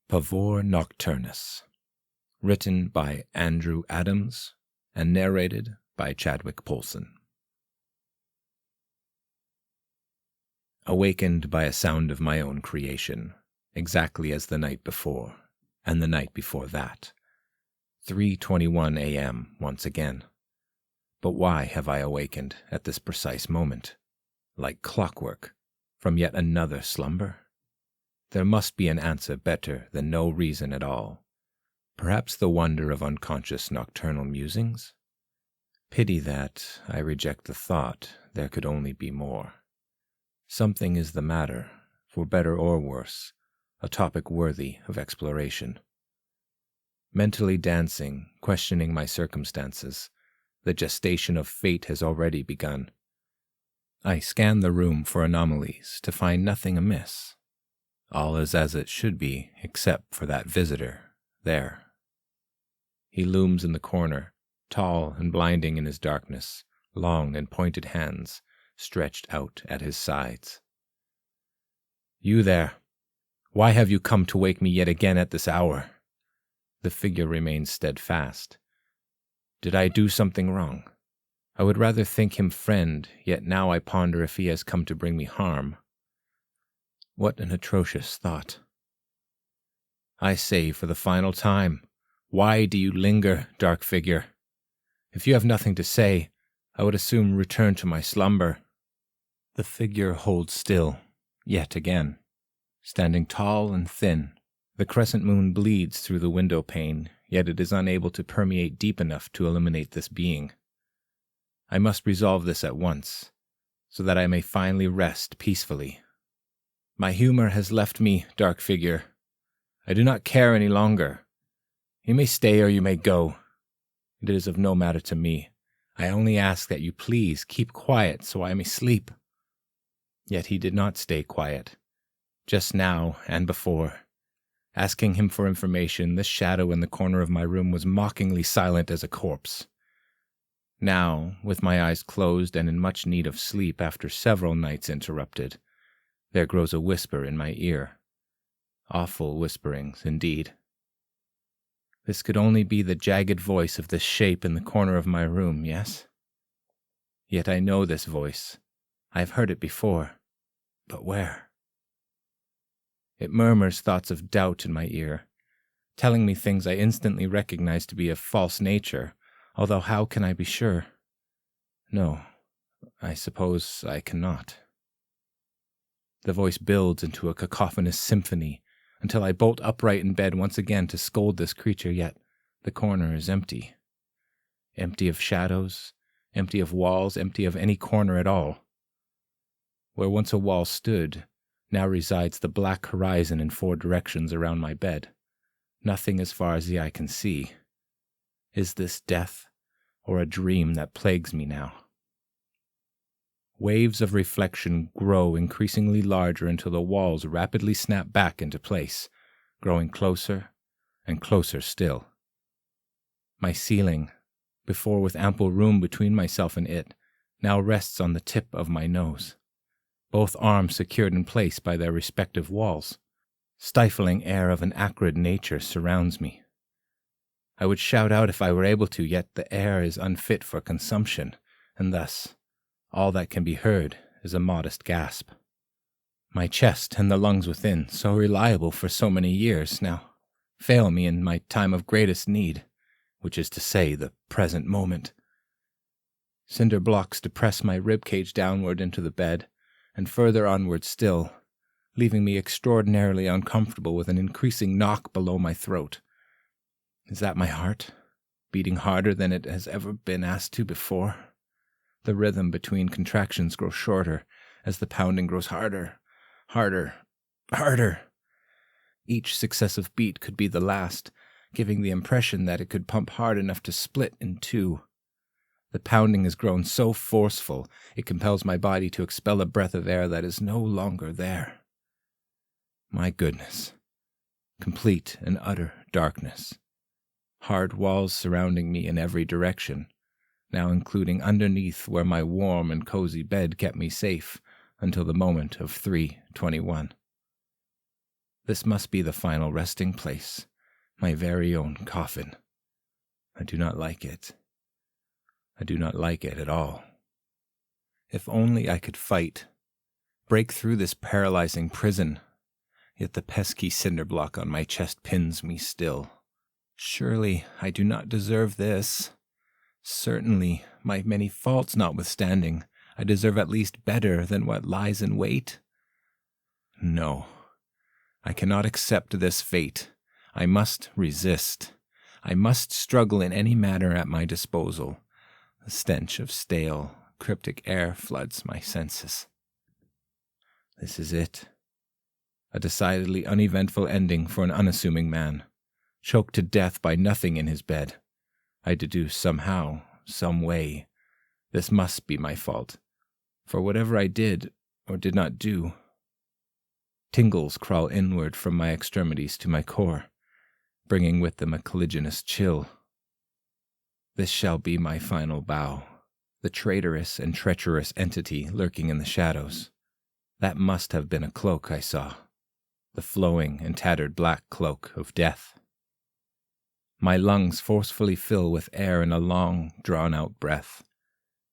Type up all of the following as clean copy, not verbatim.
Pavor Nocturnus, written by Andrew Adams and narrated by Chadwick Polson. Awakened by a sound of my own creation, exactly as the night before, and the night before that. 3:21 a.m. once again. But why have I awakened at this precise moment, like clockwork, from yet another slumber? There must be an answer better than no reason at all. Perhaps the wonder of unconscious nocturnal musings? Pity that, I reject the thought, there could only be more. Something is the matter, for better or worse, a topic worthy of exploration. Mentally dancing, questioning my circumstances, the gestation of fate has already begun. I scan the room for anomalies to find nothing amiss. All is as it should be, except for that visitor, there. He looms in the corner, tall and blinding in his darkness, long and pointed hands stretched out at his sides. "You there, why have you come to wake me yet again at this hour?" The figure remains steadfast. Did I do something wrong? I would rather think him friend, yet now I ponder if he has come to bring me harm. What an atrocious thought. I say for the final time, why do you linger, dark figure? If you have nothing to say, I would as soon return to my slumber. The figure holds still, yet again. Standing tall and thin, the crescent moon bleeds through the window pane, yet it is unable to permeate deep enough to illuminate this being. I must resolve this at once, so that I may finally rest peacefully. My humor has left me, dark figure. I do not care any longer. You may stay or you may go. It is of no matter to me. I only ask that you please keep quiet so I may sleep. Yet he did not stay quiet. Just now and before, asking him for information, this shadow in the corner of my room was mockingly silent as a corpse. Now, with my eyes closed and in much need of sleep after several nights interrupted, there grows a whisper in my ear. Awful whisperings, indeed. This could only be the jagged voice of this shape in the corner of my room, yes? Yet I know this voice. I have heard it before. But where? It murmurs thoughts of doubt in my ear, telling me things I instantly recognize to be of false nature, although how can I be sure? No, I suppose I cannot. The voice builds into a cacophonous symphony until I bolt upright in bed once again to scold this creature, yet the corner is empty. Empty of shadows, empty of walls, empty of any corner at all. Where once a wall stood, now resides the black horizon in 4 directions around my bed. Nothing as far as the eye can see. Is this death, or a dream that plagues me now? Waves of reflection grow increasingly larger until the walls rapidly snap back into place, growing closer and closer still. My ceiling, before with ample room between myself and it, now rests on the tip of my nose, both arms secured in place by their respective walls. Stifling air of an acrid nature surrounds me. I would shout out if I were able to, yet the air is unfit for consumption, and thus all that can be heard is a modest gasp. My chest and the lungs within, so reliable for so many years, now fail me in my time of greatest need, which is to say the present moment. Cinder blocks depress my ribcage downward into the bed, and further onward still, leaving me extraordinarily uncomfortable with an increasing knock below my throat. Is that my heart, beating harder than it has ever been asked to before? The rhythm between contractions grows shorter as the pounding grows harder, harder. Each successive beat could be the last, giving the impression that it could pump hard enough to split in 2. The pounding has grown so forceful, it compels my body to expel a breath of air that is no longer there. My goodness. Complete and utter darkness. Hard walls surrounding me in every direction, now including underneath where my warm and cozy bed kept me safe until the moment of 3:21. This must be the final resting place, my very own coffin. I do not like it. I do not like it at all. If only I could fight, break through this paralyzing prison, yet the pesky cinder block on my chest pins me still. Surely I do not deserve this. Certainly, my many faults notwithstanding, I deserve at least better than what lies in wait. No, I cannot accept this fate. I must resist. I must struggle in any manner at my disposal. The stench of stale, cryptic air floods my senses. This is it. A decidedly uneventful ending for an unassuming man, choked to death by nothing in his bed. I deduce somehow, some way, this must be my fault, for whatever I did or did not do. Tingles crawl inward from my extremities to my core, bringing with them a colliginous chill. This shall be my final bow, the traitorous and treacherous entity lurking in the shadows. That must have been a cloak I saw, the flowing and tattered black cloak of death. My lungs forcefully fill with air in a long, drawn-out breath,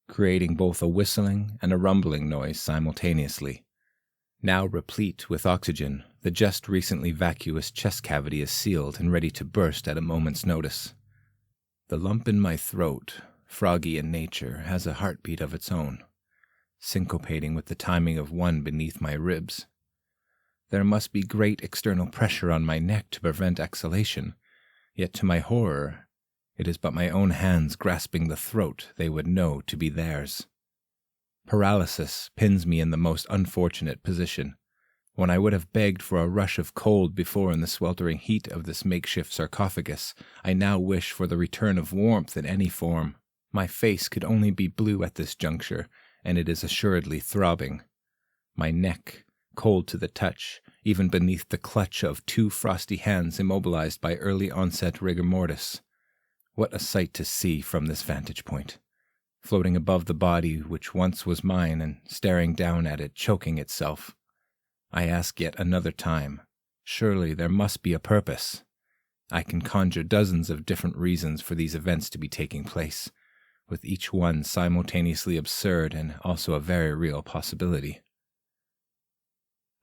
creating both a whistling and a rumbling noise simultaneously. Now replete with oxygen, the just recently vacuous chest cavity is sealed and ready to burst at a moment's notice. The lump in my throat, froggy in nature, has a heartbeat of its own, syncopating with the timing of one beneath my ribs. There must be great external pressure on my neck to prevent exhalation, yet to my horror, it is but my own hands grasping the throat they would know to be theirs. Paralysis pins me in the most unfortunate position. When I would have begged for a rush of cold before in the sweltering heat of this makeshift sarcophagus, I now wish for the return of warmth in any form. My face could only be blue at this juncture, and it is assuredly throbbing. My neck, cold to the touch, even beneath the clutch of two frosty hands immobilized by early onset rigor mortis. What a sight to see from this vantage point, floating above the body which once was mine and staring down at it, choking itself. I ask yet another time, surely there must be a purpose. I can conjure dozens of different reasons for these events to be taking place, with each one simultaneously absurd and also a very real possibility.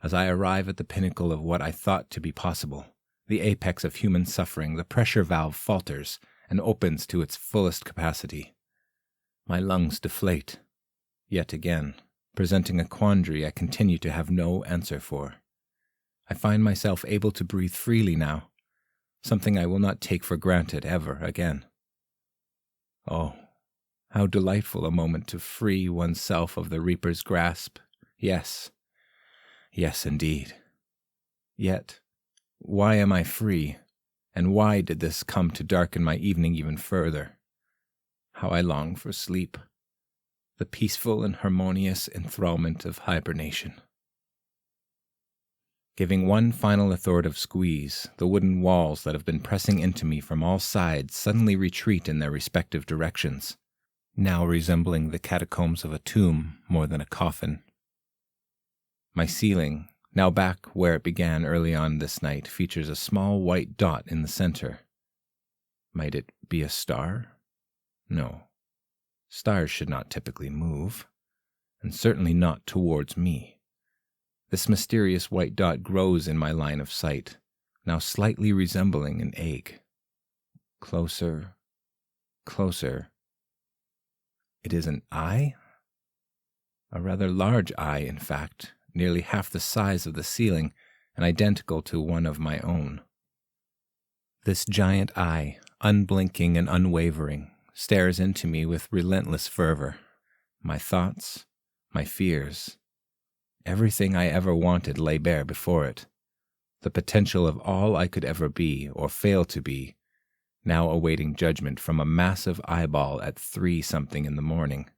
As I arrive at the pinnacle of what I thought to be possible, the apex of human suffering, the pressure valve falters and opens to its fullest capacity. My lungs deflate, yet again, presenting a quandary I continue to have no answer for. I find myself able to breathe freely now, something I will not take for granted ever again. Oh, how delightful a moment to free oneself of the reaper's grasp. Yes, indeed. Yet, why am I free, and why did this come to darken my evening even further? How I long for sleep, the peaceful and harmonious enthrallment of hibernation. Giving one final authoritative squeeze, the wooden walls that have been pressing into me from all sides suddenly retreat in their respective directions, now resembling the catacombs of a tomb more than a coffin. My ceiling, now back where it began early on this night, features a small white dot in the center. Might it be a star? No. Stars should not typically move, and certainly not towards me. This mysterious white dot grows in my line of sight, now slightly resembling an egg. Closer, closer. It is an eye? A rather large eye, in fact, nearly half the size of the ceiling and identical to one of my own. This giant eye, unblinking and unwavering, stares into me with relentless fervor. My thoughts, my fears, everything I ever wanted lay bare before it. The potential of all I could ever be or fail to be, now awaiting judgment from a massive eyeball at 3-something in the morning.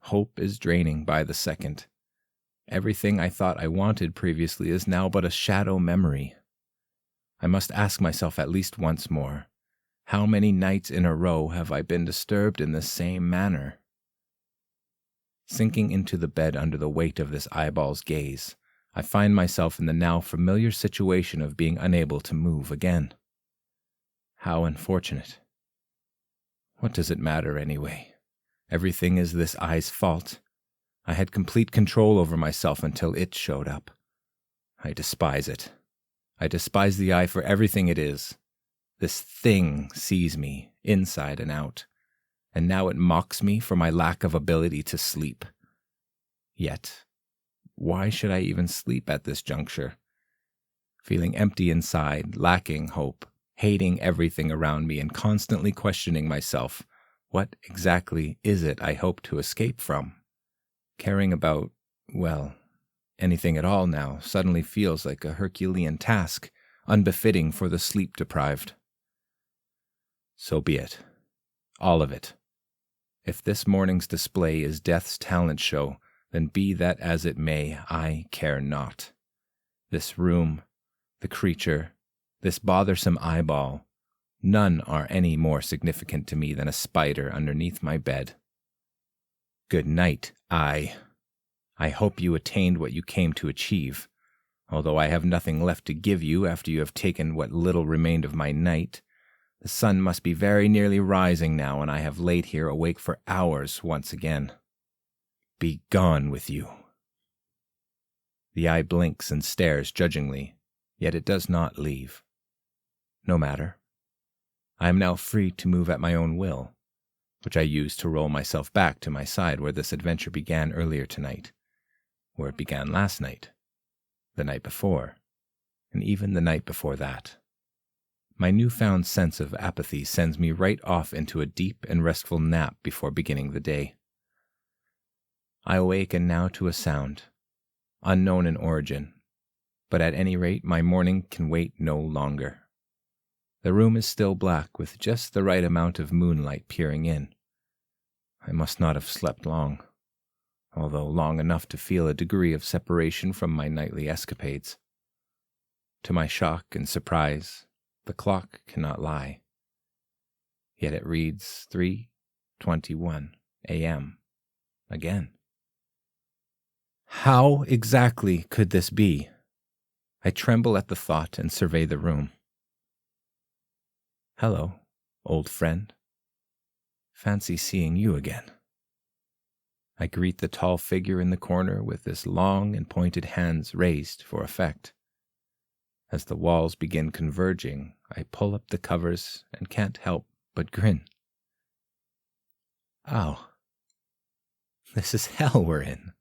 Hope is draining by the second. Everything I thought I wanted previously is now but a shadow memory. I must ask myself at least once more, how many nights in a row have I been disturbed in the same manner? Sinking into the bed under the weight of this eyeball's gaze, I find myself in the now familiar situation of being unable to move again. How unfortunate. What does it matter anyway? Everything is this eye's fault. I had complete control over myself until it showed up. I despise it. I despise the eye for everything it is. This thing sees me, inside and out, and now it mocks me for my lack of ability to sleep. Yet, why should I even sleep at this juncture? Feeling empty inside, lacking hope, hating everything around me, and constantly questioning myself, what exactly is it I hope to escape from? Caring about, well, anything at all now suddenly feels like a Herculean task, unbefitting for the sleep-deprived. So be it. All of it. If this morning's display is death's talent show, then be that as it may, I care not. This room, the creature, this bothersome eyeball, none are any more significant to me than a spider underneath my bed. Good night, eye. I hope you attained what you came to achieve, although I have nothing left to give you after you have taken what little remained of my night. The sun must be very nearly rising now, and I have laid here awake for hours once again. Be gone with you. The eye blinks and stares judgingly, yet it does not leave. No matter. I am now free to move at my own will, which I use to roll myself back to my side where this adventure began earlier tonight, where it began last night, the night before, and even the night before that. My newfound sense of apathy sends me right off into a deep and restful nap before beginning the day. I awaken now to a sound, unknown in origin, but at any rate my morning can wait no longer. The room is still black with just the right amount of moonlight peering in. I must not have slept long, although long enough to feel a degree of separation from my nightly escapades. To my shock and surprise, the clock cannot lie. Yet it reads 3:21 a.m. again. How exactly could this be? I tremble at the thought and survey the room. Hello, old friend. Fancy seeing you again. I greet the tall figure in the corner with his long and pointed hands raised for effect. As the walls begin converging, I pull up the covers and can't help but grin. Oh, this is hell we're in.